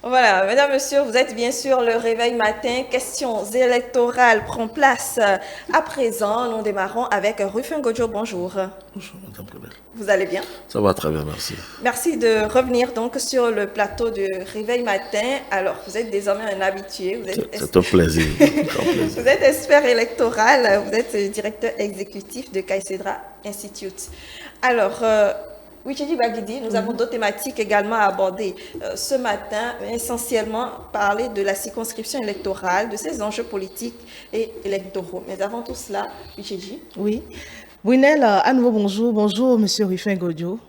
Voilà, mesdames, messieurs, vous êtes bien sûr le réveil matin. Questions électorales prend place à présent. Nous démarrons avec Rufin Gojo. Bonjour. Bonjour, Madame Prenel. Vous allez bien? Ça va très bien, merci. Merci de revenir donc sur le plateau du réveil matin. Alors, vous êtes désormais un habitué. C'est un plaisir. Vous êtes expert électoral. Vous êtes directeur exécutif de Caïcedra Institute. Alors, Wichedi Bagidi, nous avons d'autres thématiques également à aborder ce matin, essentiellement parler de la circonscription électorale, de ses enjeux politiques et électoraux. Mais avant tout cela, Wichedi. Oui. Brunel, à nouveau bonjour. Bonjour, Monsieur Rufin Godjo.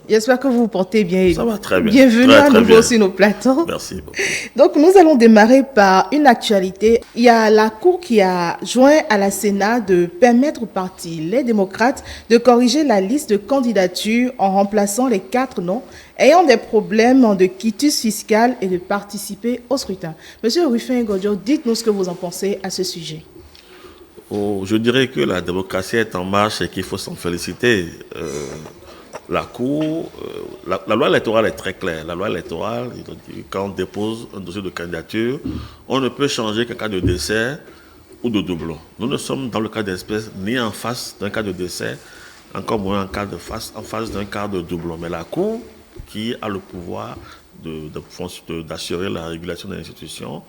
J'espère que vous vous portez bien. Ça va très bien. Bienvenue très, à très nouveau bien. sur nos plateaux. Merci beaucoup. Donc, nous allons démarrer par une actualité. Il y a la Cour qui a joint à la Sénat de permettre au parti Les Démocrates de corriger la liste de candidatures en remplaçant les 4 noms ayant des problèmes de quitus fiscal et de participer au scrutin. Monsieur Rufin Godjo, dites-nous ce que vous en pensez à ce sujet. Oh, je dirais que la démocratie est en marche et qu'il faut s'en féliciter. La Cour, la loi électorale est très claire. La loi électorale, quand on dépose un dossier de candidature, on ne peut changer qu'en cas de décès ou de doublon. Nous ne sommes dans le cas d'espèce ni en face d'un cas de décès, encore moins en face d'un cas de doublon. Mais la Cour, qui a le pouvoir d'assurer la régulation de l'institution,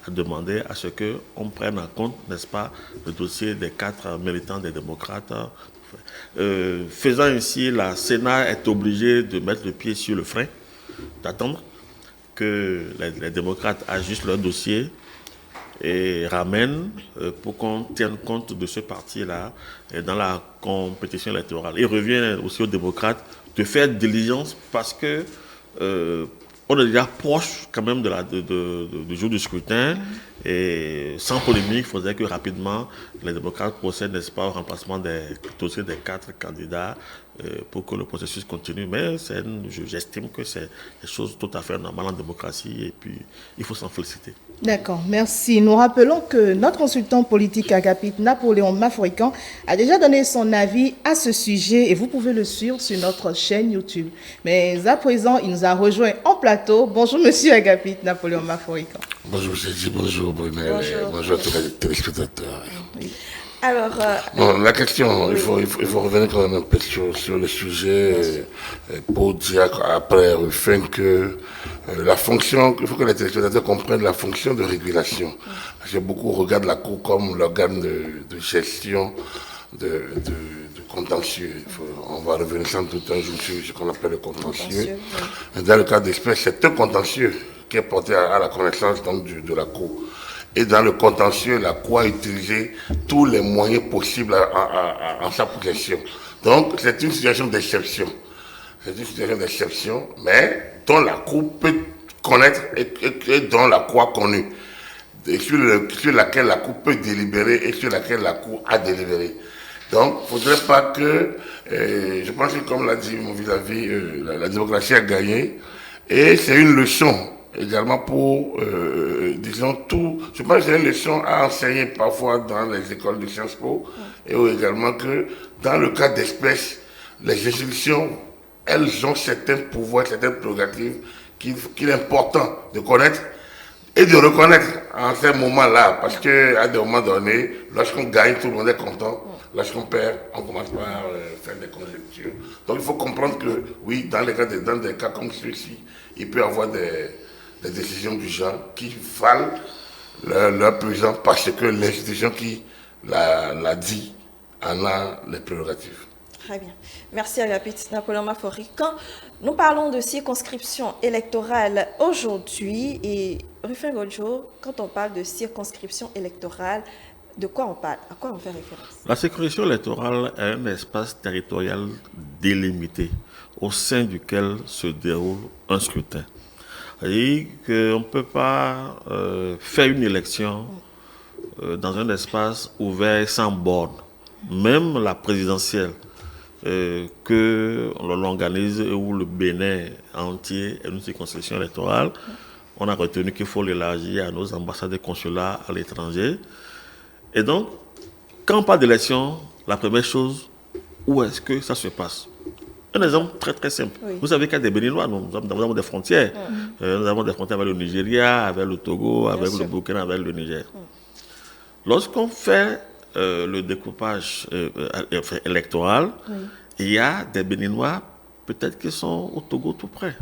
a demandé à ce qu'on prenne en compte, n'est-ce pas, le dossier des 4 militants des démocrates. Faisant ainsi, la Sénat est obligée de mettre le pied sur le frein, d'attendre que les démocrates ajustent leur dossier et ramènent pour qu'on tienne compte de ce parti-là dans la compétition électorale. Il revient aussi aux démocrates de faire diligence parce que on est déjà proche quand même du jour du scrutin et sans polémique, il faudrait que rapidement les démocrates procèdent, n'est-ce pas, au remplacement des dossiers des 4 candidats pour que le processus continue. Mais j'estime que c'est des choses tout à fait normales en démocratie et puis il faut s'en féliciter. D'accord, merci. Nous rappelons que notre consultant politique Agapit Napoléon Maforican a déjà donné son avis à ce sujet et vous pouvez le suivre sur notre chaîne YouTube. Mais à présent, il nous a rejoint en plateau. Bonjour, monsieur Agapit Napoléon Maforican. Bonjour, monsieur G. Bonjour, Brunel. Bonjour à tous les téléspectateurs. Oui. Alors, bon, la question, il faut revenir quand même un peu sur le sujet pour dire après Rufin que la fonction, il faut que les téléspectateurs comprennent la fonction de régulation. Parce que beaucoup regardent la Cour comme l'organe de gestion de contentieux. On va revenir sans doute un jour sur ce qu'on appelle le contentieux. Oui. Dans le cas d'espèce, c'est un contentieux qui est porté à la connaissance donc, de la Cour. Et dans le contentieux, la Cour a utilisé tous les moyens possibles en sa possession. Donc, c'est une situation d'exception. C'est une situation d'exception, mais dont la Cour peut connaître et dont la Cour a connu. Et sur laquelle la Cour peut délibérer et sur laquelle la Cour a délibéré. Donc, il ne faudrait pas que, je pense que comme l'a dit mon vis-à-vis, la démocratie a gagné. Et c'est une leçon également pour, disons, tout. Je pense que c'est une leçon à enseigner parfois dans les écoles de Sciences Po. Et également que, dans le cas d'espèces, les institutions, elles ont certains pouvoirs, certaines prérogatives qu'il est important de connaître et de reconnaître en ces moments-là. Parce qu'à des moments donnés, lorsqu'on gagne, tout le monde est content. Lorsqu'on perd, on commence par faire des conjectures. Donc il faut comprendre que, oui, dans des cas comme celui-ci, il peut y avoir des décisions du genre qui valent leur pesant parce que l'institution qui l'a dit en a les prérogatives. Très bien. Merci Agapit Napoléon Maforican. Nous parlons de circonscription électorale aujourd'hui et Rufin Godjo, quand on parle de circonscription électorale, de quoi on parle? À quoi on fait référence? La circonscription électorale est un espace territorial délimité au sein duquel se déroule un scrutin. C'est-à-dire qu'on ne peut pas faire une élection dans un espace ouvert sans borne. Même la présidentielle que l'on organise où le Bénin entier est une circonscription électorale, on a retenu qu'il faut l'élargir à nos ambassades et consulats à l'étranger. Et donc, quand on parle d'élection, la première chose, où est-ce que ça se passe? Un exemple très très simple. Oui. Vous savez qu'il y a des Béninois, nous avons des frontières. Nous avons des frontières avec le Nigeria, avec le Togo, avec le Burkina, avec le Niger. Lorsqu'on fait le découpage électoral, il y a des Béninois, peut-être qui sont au Togo tout près.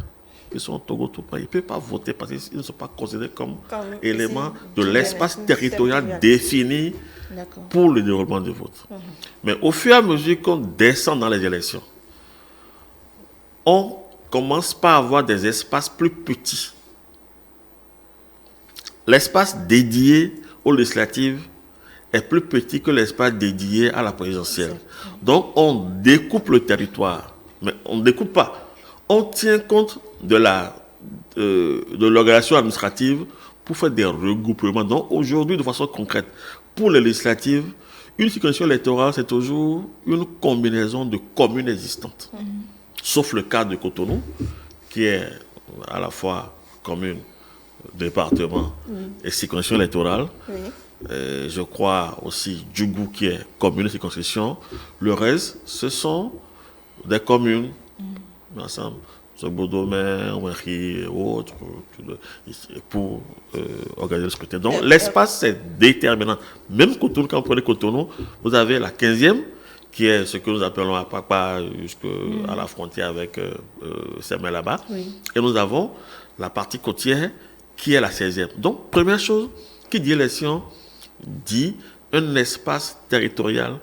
Ils ne peuvent pas voter parce qu'ils ne sont pas considérés comme éléments de l'espace territorial défini pour le déroulement du vote. Mais au fur et à mesure qu'on descend dans les élections, on commence par avoir des espaces plus petits. L'espace dédié aux législatives est plus petit que l'espace dédié à la présidentielle. Donc, on découpe le territoire. Mais on ne découpe pas. On tient compte de l'organisation administrative pour faire des regroupements. Donc, aujourd'hui, de façon concrète, pour les législatives, une circonscription électorale, c'est toujours une combinaison de communes existantes. Sauf le cas de Cotonou, qui est à la fois commune, département et circonscription électorale. Je crois aussi Djougou, qui est commune et circonscription. Le reste, ce sont des communes, ensemble, Bodomé, Ouéry et autres, pour organiser le scrutin. Donc l'espace, c'est déterminant. Même Cotonou, quand vous prenez Cotonou, vous avez la 15e, qui est ce que nous appelons à Papa, jusqu'à la frontière avec Semé là-bas. Et nous avons la partie côtière, qui est la 16e. Donc, première chose, qui dit élection, dit un espace territorial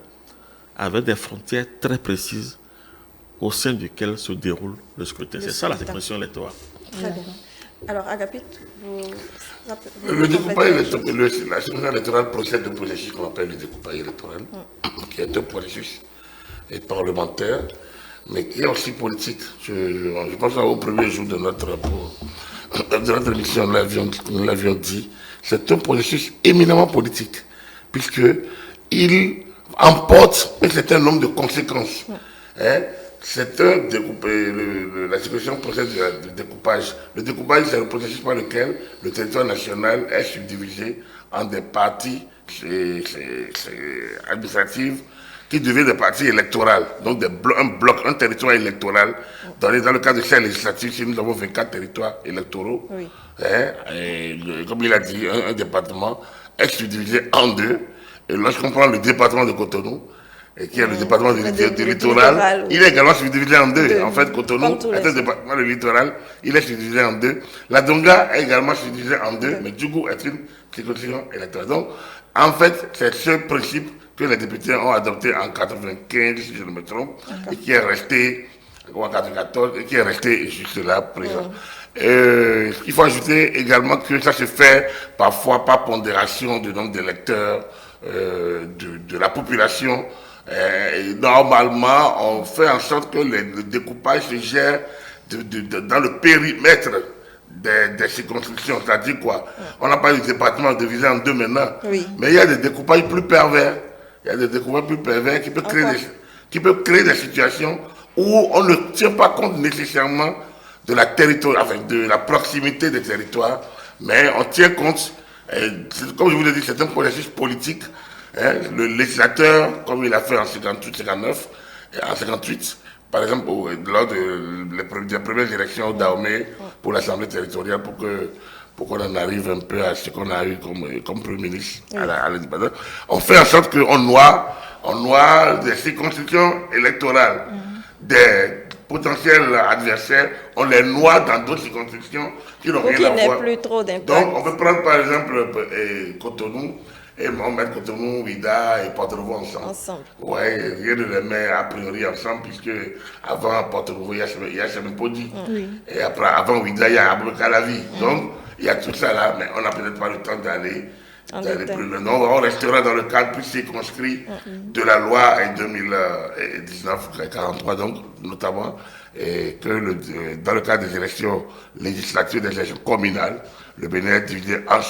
avec des frontières très précises au sein duquel se déroule le scrutin. C'est ça la séquence électorale. Très bien. Alors, Agapit, Le découpage électoral, la séquence électorale procède d'un processus qu'on appelle le découpage électoral, qui est un processus parlementaire, mais qui est aussi politique. Je pense au premier jour de notre émission, nous l'avions dit, c'est un processus éminemment politique, puisqu'il emporte un certain nombre de conséquences. C'est un découpage, la situation procède du découpage. Le découpage, c'est le processus par lequel le territoire national est subdivisé en des parties administratives qui deviennent des parties électorales. Donc un territoire électoral. Dans le cas de ces législatives, si nous avons 24 territoires électoraux, et, comme il a dit, un département est subdivisé en deux. Et lorsqu'on prend le département de Cotonou, et qui est le département du littoral, il est également subdivisé en deux. En fait, Cotonou est un département du littoral, il est subdivisé en deux. La Donga est également subdivisée en deux, mais Djougou est une circonscription électorale. Donc, en fait, c'est ce principe que les députés ont adopté en 1995, si je ne me trompe, et qui est resté en 1994, et qui est resté jusque-là présent. Il faut ajouter également que ça se fait parfois par pondération du nombre d'électeurs de la population. Et normalement, on fait en sorte que le découpage se gère dans le périmètre des circonscriptions. C'est-à-dire quoi? On n'a pas de département divisé en deux maintenant, mais il y a des découpages plus pervers. Il y a des découpages plus pervers qui peuvent créer des situations où on ne tient pas compte nécessairement de la proximité des territoires, mais on tient compte, comme je vous l'ai dit, c'est un processus politique. Le législateur, comme il a fait en 58, 59, et en 58, par exemple, lors des premières élections au Dahomey pour l'Assemblée territoriale, pour qu'on en arrive un peu à ce qu'on a eu comme Premier ministre à l'indépendance, on fait en sorte qu'on noie des circonscriptions électorales des potentiels adversaires, on les noie dans d'autres circonscriptions qui n'ont rien à voir. Plus trop d'impact. Donc, on peut prendre par exemple Cotonou, et on met Cotonou, Ouida et Porto-Novo ensemble. Ouais, rien ne les met a priori ensemble, puisque avant Porto-Novo, il y a Semipodi. Et après, avant Ouida, il y a Abou-Calavi. Donc, il y a tout ça là, mais on n'a peut-être pas le temps d'aller plus loin. Non, on restera dans le cadre plus circonscrit de la loi 2019-43, donc, notamment, et que dans le cadre des élections législatives, des élections communales, le Bénin est divisé en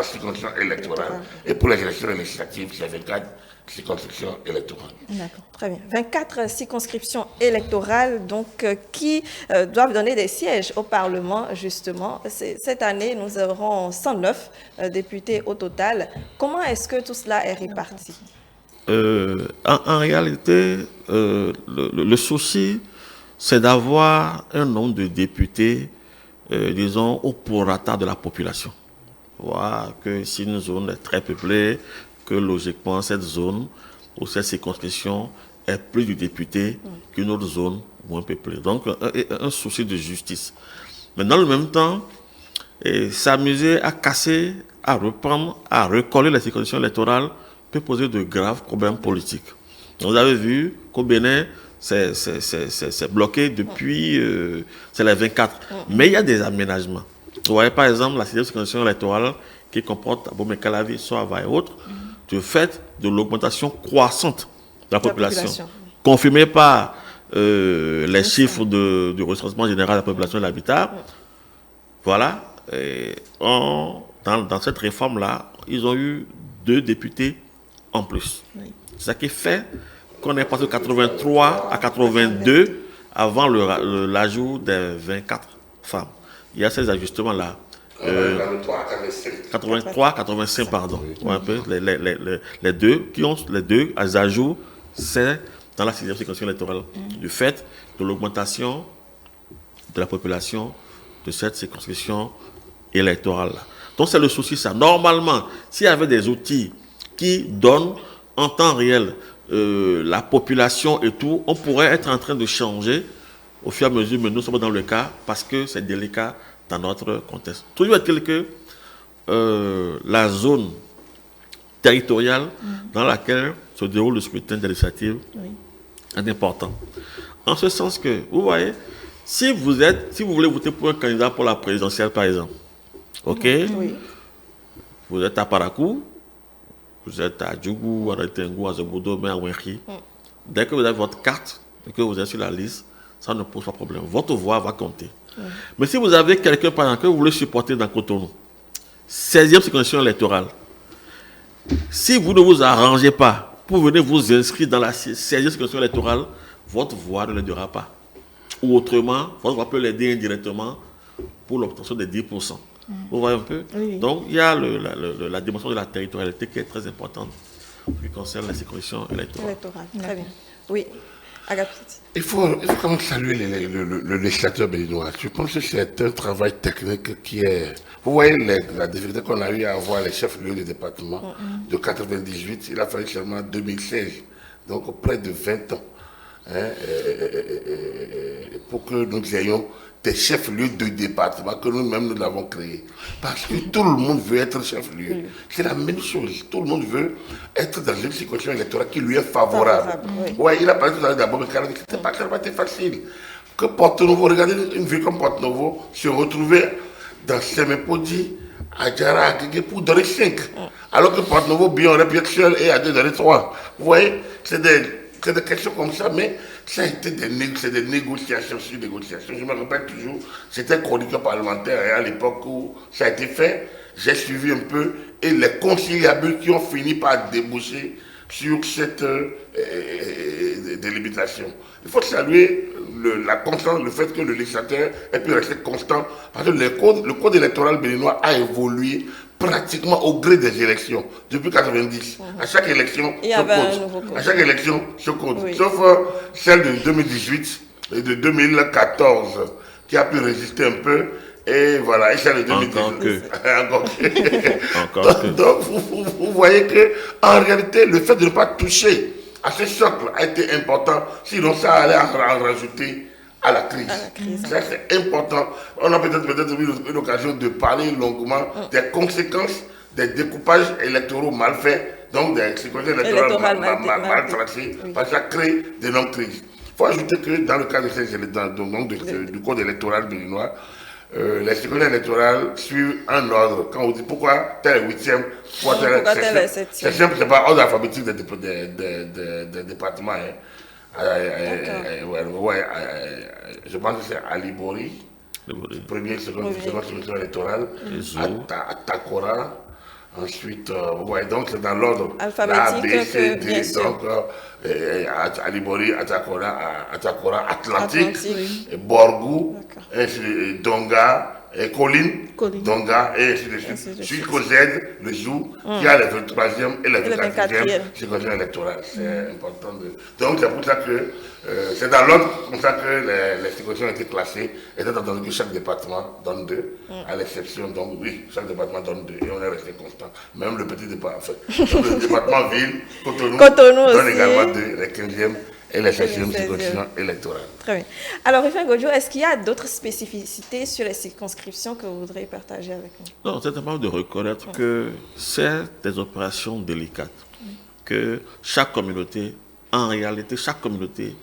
circonscriptions électorales. Et pour les élections législatives, c'est 24 circonscriptions électorales. D'accord, très bien. 24 circonscriptions électorales, donc, qui doivent donner des sièges au Parlement, justement. Cette année, nous aurons 109 députés au total. Comment est-ce que tout cela est réparti? En réalité, le souci c'est d'avoir un nombre de députés, disons, au prorata de la population. Voir que si une zone est très peuplée, que logiquement cette zone ou cette circonscription est plus de députés qu'une autre zone moins peuplée. Donc un souci de justice. Mais dans le même temps, s'amuser à casser, à reprendre, à recoller les circonscriptions électorales peut poser de graves problèmes politiques. Vous avez vu qu'au Bénin, c'est bloqué depuis c'est les 24. Mais il y a des aménagements. Vous voyez par exemple la circonscription électorale qui comporte Abomey-Calavi, Soava et autres, du fait de l'augmentation croissante de la population. Confirmée par les chiffres du recensement général de la population et de l'habitat. Voilà. Dans cette réforme-là, ils ont eu 2 députés en plus. Oui. C'est ça qui fait qu'on est passé de 83 à 82 avant l'ajout des 24 femmes. Il y a ces ajustements-là. 83, 85, pardon. Oui. Un peu, les deux ajouts, c'est dans la 6e circonscription électorale. Du fait de l'augmentation de la population de cette circonscription électorale-là. Donc c'est le souci, ça. Normalement, s'il y avait des outils qui donnent en temps réel la population et tout, on pourrait être en train de changer au fur et à mesure, mais nous sommes dans le cas parce que c'est délicat dans notre contexte. Toujours est-il que la zone territoriale dans laquelle se déroule le scrutin des législatives est important. En ce sens que, vous voyez, si vous voulez voter pour un candidat pour la présidentielle, par exemple, ok, vous êtes à Parakou, vous êtes à Djougou, à Retengo, à Zeboudo, à Wenki. Dès que vous avez votre carte et que vous êtes sur la liste, ça ne pose pas de problème. Votre voix va compter. Mais si vous avez quelqu'un, par exemple, que vous voulez supporter dans Cotonou, 16e circonscription électorale, si vous ne vous arrangez pas pour venir vous inscrire dans la 16e circonscription électorale, votre voix ne l'aidera pas. Ou autrement, votre voix peut l'aider indirectement pour l'obtention des 10%. Vous voyez un peu? Oui. Donc, il y a la dimension de la territorialité qui est très importante qui concerne la circonscription électorale. Très bien. Oui. Agapit. Il faut quand même saluer le législateur béninois. Je pense que c'est un travail technique qui est... Vous voyez la difficulté qu'on a eu à avoir les chefs-lieux des départements de 98, il a fallu seulement 2016, donc près de 20 ans, pour que nous ayons des chefs-lieux de département que nous-mêmes nous l'avons créé. Parce que tout le monde veut être chef-lieu. C'est la même chose. Tout le monde veut être dans une circonscription électorale qui lui est favorable. Ouais, il a parlé tout à l'heure d'abord, mais c'était pas tellement facile. Que Porto-Novo, regardez une ville comme Porto-Novo, se retrouver dans Semepodi, à Djara, à Guégué pour donner 5. Alors que Porto-Novo, bien, on aurait pu être seul et à 2 donner 3. Vous voyez, c'est des questions comme ça, mais ça a été des négociations sur négociations. Je me rappelle toujours, c'était chroniqueur parlementaire à l'époque où ça a été fait. J'ai suivi un peu et les conciliabules qui ont fini par déboucher sur cette délimitation. Il faut saluer la constance, le fait que le législateur ait pu rester constant, parce que le code électoral béninois a évolué pratiquement au gré des élections, depuis 90. À chaque élection, à chaque élection, ce code. Sauf celle de 2018 et de 2014, qui a pu résister un peu. Et voilà, et celle de 2018. Encore que. Donc, vous voyez que, en réalité, le fait de ne pas toucher à ce socle a été important, sinon ça allait en rajouter à la crise. Ça, c'est important. On a peut-être eu une occasion de parler longuement des conséquences des découpages électoraux mal faits, donc des circonscriptions électorales mal tracées, parce que ça crée d'énormes crises. Il faut ajouter que dans le cas du code électoral béninois, les circonscriptions électorales suivent un ordre. Quand on dit pourquoi tel est 8e, pourquoi tel est 7e, c'est simple, c'est pas ordre alphabétique des départements. Je pense que c'est Alibori, premier, seconde circonscription électorale, Atakora, ensuite, vous voyez, donc c'est dans l'ordre A, B, C, D, donc Alibori, Atakora, Atlantique, Borgou, Donga, Colline, Colline. Donga et ainsi de Ainsi de suite. suite. Sur COZ, le jour, qui a le 23e et le 24e circonscription électorale. C'est important de. Donc c'est pour ça que c'est dans l'ordre comme ça que les circonscriptions ont été classées, étant entendu que chaque département donne 2, à l'exception, donc oui, chaque département donne 2 et on est resté constant. Même le petit département, enfin, le département ville, Cotonou donne aussi. également 2, les 15e et les 16e circonscriptions électorales. Très bien. Alors, Rufin Godjo, est-ce qu'il y a d'autres spécificités sur les circonscriptions que vous voudriez partager avec nous? Non, c'est important de reconnaître que c'est des opérations délicates, que chaque communauté, en réalité, chaque communauté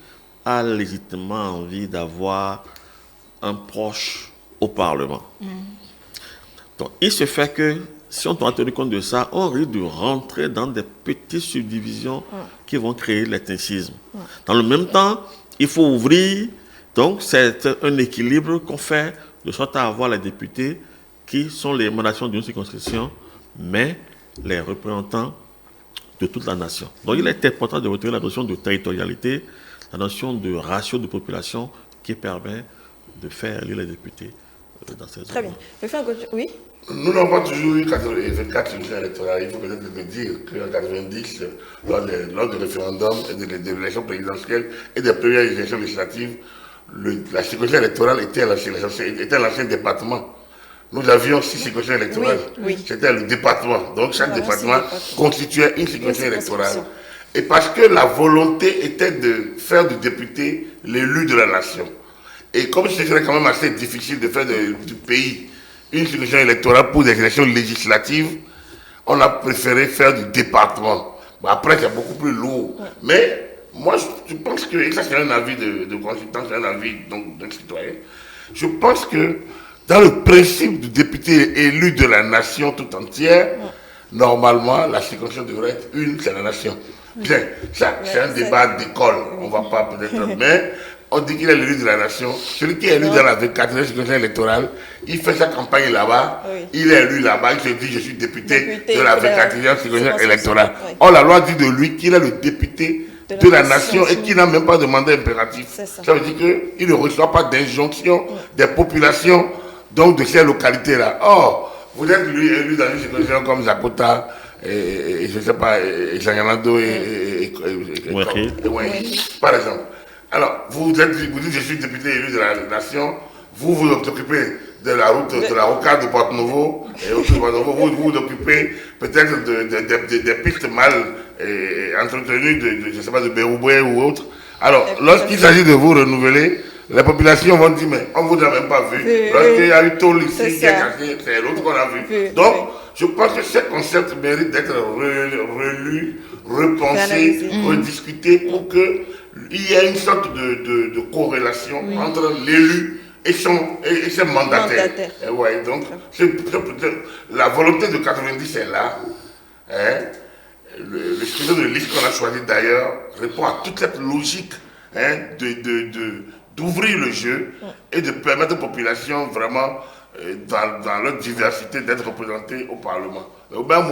a légitimement envie d'avoir un proche au Parlement. Donc, il se fait que, si on doit tenir compte de ça, on risque de rentrer dans des petites subdivisions qui vont créer l'ethnicisme. Dans le même temps, il faut ouvrir, donc c'est un équilibre qu'on fait de sorte à avoir les députés qui sont les émanations d'une circonscription, mais les représentants de toute la nation. Donc il est important de retenir la notion de territorialité, la notion de ratio de population qui permet de faire élire les députés dans ces zones. Très bien. Rufin Godjo, oui? Nous n'avons pas toujours eu 24 circonscriptions électorales. Il faut peut-être le dire qu'en 90, lors du référendum et de l'élection présidentielle et des premières élections législatives, la circonscription électorale était l'ancien département. Nous avions 6 circonscriptions électorales. Oui. C'était le département. Donc chaque Voilà, département 6 départements. constituait une circonscription Une électorale. circonscription. Et parce que la volonté était de faire du député l'élu de la nation. Et comme c'était quand même assez difficile de faire du pays une circonscription électorale pour des élections législatives, on a préféré faire du département. Bon, après, c'est beaucoup plus lourd. Mais moi, je pense que, et ça c'est un avis de consultant, c'est un avis d'un citoyen, je pense que dans le principe du député élu de la nation tout entière, normalement, la circonscription devrait être une, c'est la nation. Bien, ça, c'est un débat d'école, on ne va pas peut-être, mais on dit qu'il est l'élu de la nation. Celui qui est élu dans la 24e circonscription électorale, il fait sa campagne là-bas, il est élu là-bas, il se dit je suis député de la 24e circonscription électorale. Or, la loi dit de lui qu'il est le député de la nation et qu'il n'a même pas de mandat impératif. Ça veut dire qu'il ne reçoit pas d'injonction des populations donc de ces localités-là. Or, vous êtes élu dans une circonscription comme Zakota, et je ne sais pas, et Janganado et par exemple. Alors, vous dites je suis député élu de la nation, vous vous occupez de la route, de la rocade de Porto-Novo, et autour de Porto-Novo, vous vous occupez peut-être des pistes mal entretenues, je ne sais pas, de Bérouboué ou autre. Alors, lorsqu'il s'agit de vous renouveler, les populations vont dire, mais on ne vous a même pas vu. Lorsqu'il y a eu Tol ici, c'est l'autre qu'on a vu. Donc, je pense que ce concept mérite d'être relu, repensé, rediscuté pour qu'il y ait une sorte de corrélation entre l'élu et ses mandataires. Et ouais, donc, la volonté de 90 est là. Hein. Le scrutin de liste qu'on a choisi d'ailleurs répond à toute cette logique d'ouvrir le jeu et de permettre aux populations vraiment, dans leur diversité, d'être représentées au Parlement. Mais au même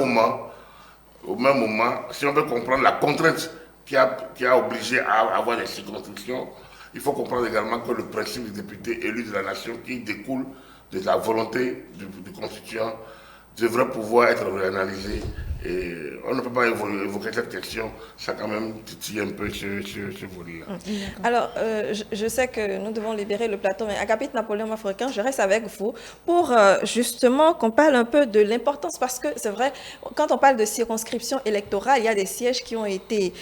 moment, si on veut comprendre la contrainte qui a obligé à avoir des circonscriptions, il faut comprendre également que le principe du député élu de la nation qui découle de la volonté du constituant devrait pouvoir être réanalysé. Et on ne peut pas évoquer cette question, ça quand même titille un peu ce volet-là. Alors, je sais que nous devons libérer le plateau, mais Agapit Napoléon Mafricain, je reste avec vous pour justement qu'on parle un peu de l'importance, parce que c'est vrai, quand on parle de circonscription électorale, il y a des sièges qui ont été...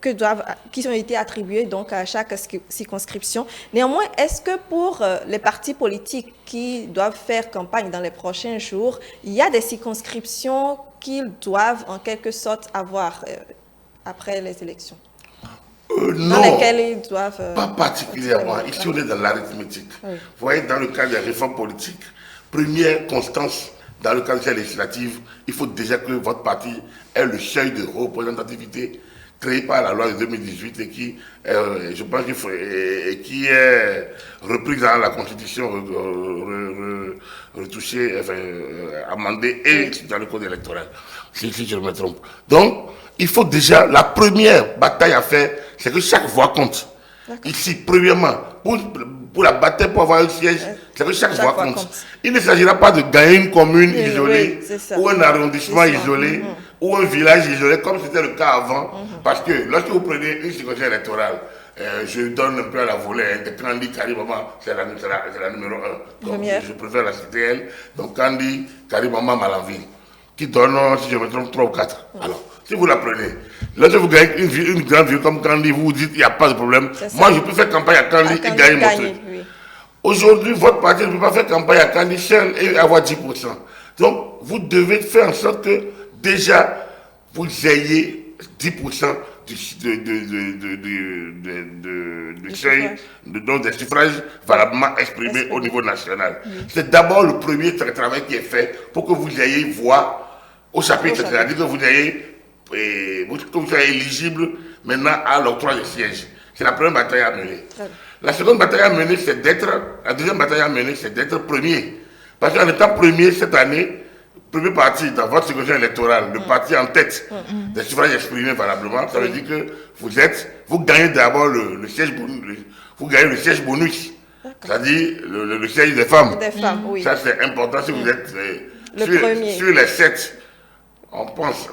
qui ont été attribués donc à chaque circonscription. Néanmoins, est-ce que pour les partis politiques qui doivent faire campagne dans les prochains jours, il y a des circonscriptions qu'ils doivent en quelque sorte avoir après les élections? Non, dans lesquelles ils doivent... pas particulièrement. Ici, on est dans l'arithmétique. Vous voyez, dans le cadre des réformes politiques, première constance, dans le cadre des législatives, il faut déjà que votre parti ait le seuil de représentativité créé par la loi de 2018 et qui, je pense qui est reprise dans la Constitution, retouchée, enfin, amendée et dans le code électoral, si je me trompe. Donc, il faut déjà, la première bataille à faire, c'est que chaque voix compte. Ici, premièrement, pour la bataille, pour avoir un siège C'est que chaque Chaque voix voix compte. compte. Il ne s'agira pas de gagner une commune isolée, oui, c'est ça. ou un arrondissement isolé, Mhm. ou un village isolé, comme c'était le cas avant. Parce que lorsque vous prenez une circonscription électorale, je donne un peu à la volée, hein, quand on dit Karibama, c'est la numéro 1. Donc, Première. je préfère la citer elle. Donc quand on dit Karibama Malanville, qui donne, si je me trompe, 3 ou 4. Alors, si vous la prenez, lorsque vous gagnez une grande ville comme Kandi, vous vous dites, il n'y a pas de problème. C'est ça. Moi, je peux faire campagne à Kandi et gagner mon truc. oui. Aujourd'hui, votre parti ne peut pas faire campagne à Kandi seul et avoir 10%. Donc, vous devez faire en sorte que, déjà, vous ayez 10% du seuil, donc des suffrages valablement exprimés au niveau national. C'est d'abord le premier travail qui est fait pour que vous ayez voix au chapitre, c'est-à-dire que vous ayez, que vous soyez éligible maintenant à l'octroi des sièges. C'est la première bataille à mener. La seconde bataille à mener, c'est la deuxième bataille à mener, c'est d'être premier. Parce qu'en étant premier cette année, premier parti dans votre circonscription électorale, le parti en tête des suffrages exprimés valablement, ça veut dire que vous gagnez d'abord le siège bonus, vous gagnez le siège bonus, c'est-à-dire le siège des femmes. Des femmes, oui. Ça c'est important si vous êtes premier. sur les 7. On pense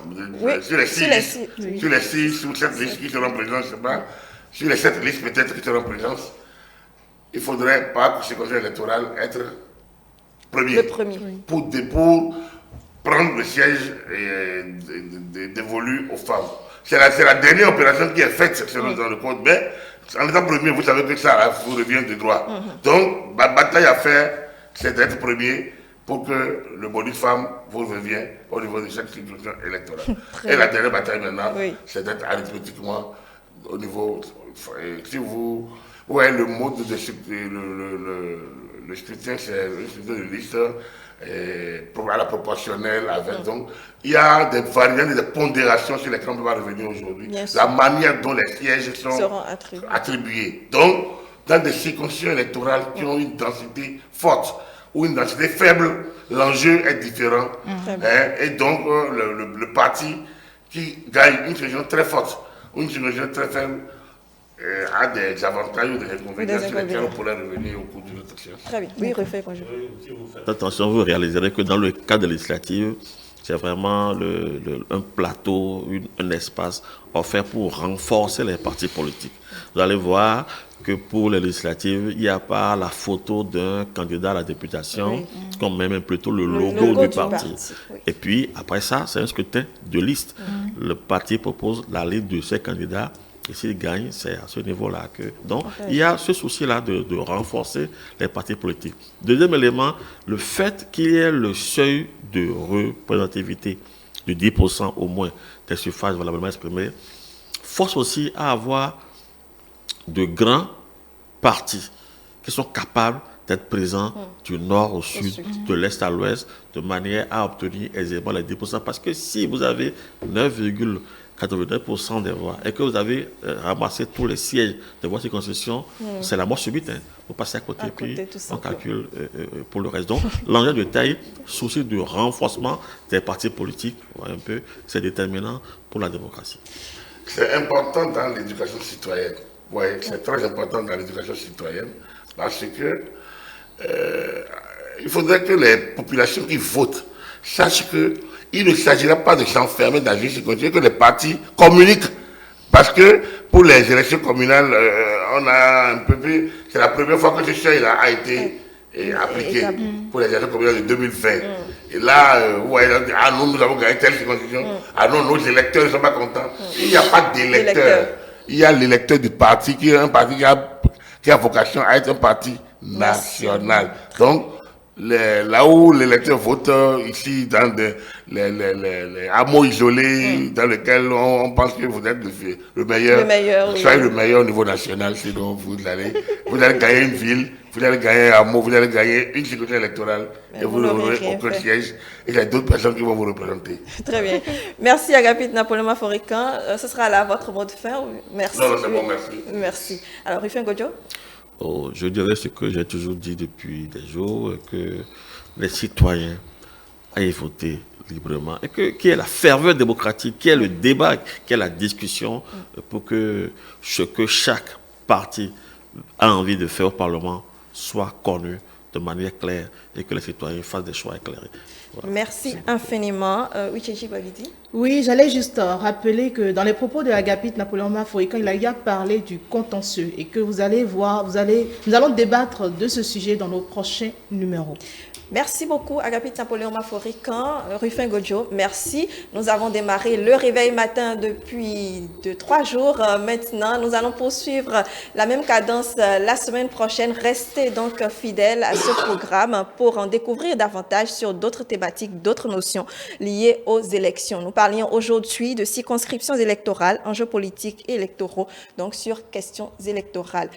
sur les 6 ou 7 listes qui seront présentes, je ne sais pas, sur les 7 listes peut-être qui seront présentes, il faudrait par circonscription électorale être premier. Le premier. Pour prendre le siège dévolu aux femmes. C'est la dernière opération qui est faite dans le code, mais en étant premier, vous savez que ça vous revient de droit. Donc, la bataille à faire, c'est d'être premier pour que le bonus femme vous revienne au niveau de chaque circonscription électorale. Et la dernière bataille maintenant, c'est d'être arithmétiquement au niveau. Si vous voyez le mode de le scrutin, c'est le scrutin de liste à la proportionnelle avec. Donc, il y a des variantes et des pondérations sur lesquelles on ne peut pas revenir aujourd'hui. La manière dont les sièges seront attribués. Donc, dans des circonscriptions électorales qui ont une densité forte ou une densité faible, l'enjeu est différent. Et donc, le parti qui gagne une région très forte ou une région très faible a des avantages ou des inconvénients sur lesquels on pourrait revenir au cours de notre séance. Très bien. Oui, refait, bonjour. Si vous faites attention, vous réaliserez que dans le cadre de législative, c'est vraiment un plateau, un espace offert pour renforcer les partis politiques. Vous allez voir que pour les législatives, il n'y a pas la photo d'un candidat à la députation, comme même plutôt le logo du parti. Et puis, après ça, c'est un scrutin de liste. Le parti propose la liste de ses candidats. Et s'il gagne, c'est à ce niveau-là que... Donc, il y a ce souci-là de renforcer les partis politiques. Deuxième élément, le fait qu'il y ait le seuil de représentativité de 10% au moins des suffrages valablement exprimés, force aussi à avoir de grands partis qui sont capables d'être présents du nord au sud, de l'est à l'ouest, de manière à obtenir aisément les 10%. Parce que si vous avez 9,89% des voix et que vous avez ramassé tous les sièges de votre circonscription, c'est la mort subite. Vous passez à côté, puis on calcule pour le reste. Donc, l'enjeu de taille, souci de renforcement des partis politiques, un peu, c'est déterminant pour la démocratie. C'est important dans l'éducation citoyenne. Oui, c'est très important dans l'éducation citoyenne parce que il faudrait que les populations qui votent sachent qu'il ne s'agira pas de s'enfermer dans une circonscription, que les partis communiquent. Parce que pour les élections communales, on a un peu plus. C'est la première fois que ce seuil a été appliqué pour les élections communales de 2020. Et là, vous voyez, ah non, nous avons gagné telle circonscription. Ah non, nos électeurs ne sont pas contents. Il n'y a pas d'électeurs. Il y a l'électeur du parti qui est un parti qui a vocation à être un parti national. Donc, là où l'électeur vote ici dans les hameaux isolés dans lesquels on pense que vous êtes le meilleur, soyez le meilleur au niveau national, sinon vous allez gagner une ville, vous allez gagner un hameau, vous allez gagner une circonscription électorale et vous n'aurez aucun siège et il y a d'autres personnes qui vont vous représenter. Très bien. Merci Agapit Napoléon Maforican. Ce sera là votre mot de fin. Merci. Non, c'est bon, merci. Merci. Alors, Rufin Godjo? Je dirais ce que j'ai toujours dit depuis des jours, que les citoyens aillent voter librement et qu'il y ait la ferveur démocratique, qu'il y ait le débat, qu'il y ait la discussion pour que ce que chaque parti a envie de faire au Parlement soit connu de de manière claire et que les citoyens fassent des choix éclairés. Voilà. Merci infiniment. Wicheji Babidi. Oui, j'allais juste rappeler que dans les propos de Agapit Napoléon Mafoïka, il a parlé du contentieux et que vous allez voir, nous allons débattre de ce sujet dans nos prochains numéros. Merci beaucoup, Agapit Napoléon Maforican, Rufin Godjo. Merci. Nous avons démarré le réveil matin depuis 3 jours. Maintenant, nous allons poursuivre la même cadence la semaine prochaine. Restez donc fidèles à ce programme pour en découvrir davantage sur d'autres thématiques, d'autres notions liées aux élections. Nous parlions aujourd'hui de circonscriptions électorales, enjeux politiques et électoraux, donc sur questions électorales.